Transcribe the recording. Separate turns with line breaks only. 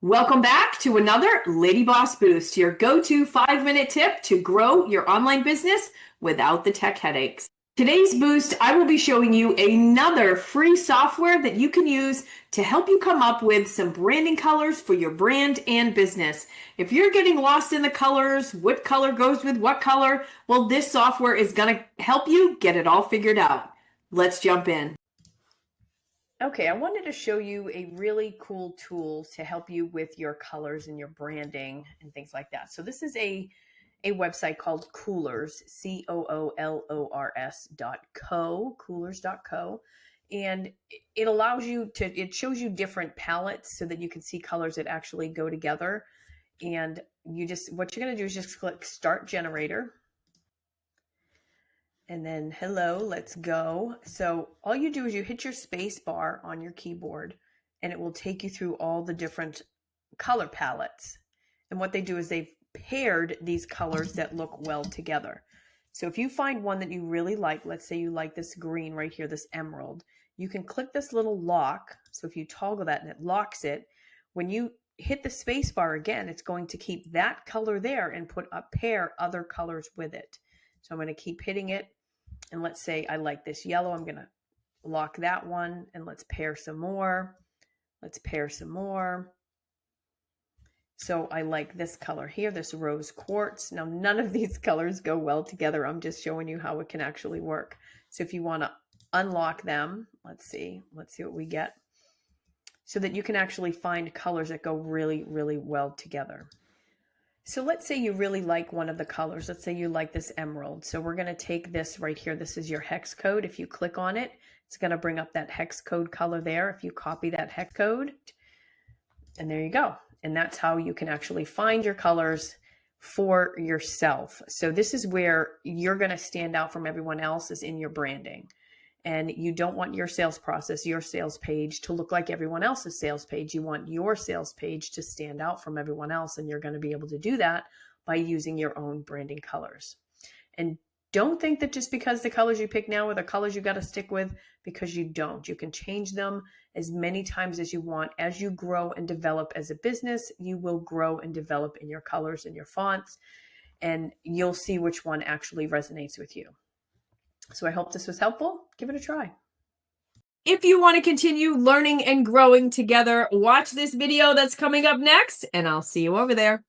Welcome back to another Lady Boss Boost, your go-to 5-minute tip to grow your online business without the tech headaches. Today's boost, I will be showing you another free software that you can use to help you come up with some branding colors for your brand and business. If you're getting lost in the colors, what color goes with what color, well, this software is going to help you get it all figured out. Let's jump in. Okay, I wanted to show you a really cool tool to help you with your colors and your branding and things like that. So this is a website called Coolors, Coolors.co, coolors.co. And it allows you to, it shows you different palettes so that you can see colors that actually go together. And what you're going to do is just click Start Generator. And then, hello, let's go. So all you do is you hit your space bar on your keyboard and it will take you through all the different color palettes. And what they do is they've paired these colors that look well together. So if you find one that you really like, let's say you like this green right here, this emerald, you can click this little lock. So if you toggle that and it locks it, when you hit the space bar again, it's going to keep that color there and pair other colors with it. So I'm going to keep hitting it. And let's say I like this yellow. I'm going to lock that one and let's pair some more. Let's pair some more. So I like this color here, this rose quartz. Now, none of these colors go well together. I'm just showing you how it can actually work. So if you want to unlock them, let's see what we get. So that you can actually find colors that go really, really well together. So let's say you really like one of the colors. Let's say you like this emerald. So we're going to take this right here. This is your hex code. If you click on it, it's going to bring up that hex code color there. If you copy that hex code, and there you go. And that's how you can actually find your colors for yourself. So this is where you're going to stand out from everyone else, is in your branding. And you don't want your sales process, your sales page, to look like everyone else's sales page. You want your sales page to stand out from everyone else. And you're going to be able to do that by using your own branding colors. And don't think that just because the colors you pick now are the colors you got to stick with, because you don't. You can change them as many times as you want. As you grow and develop as a business, you will grow and develop in your colors and your fonts, and you'll see which one actually resonates with you. So I hope this was helpful. Give it a try. If you want to continue learning and growing together, watch this video that's coming up next, and I'll see you over there.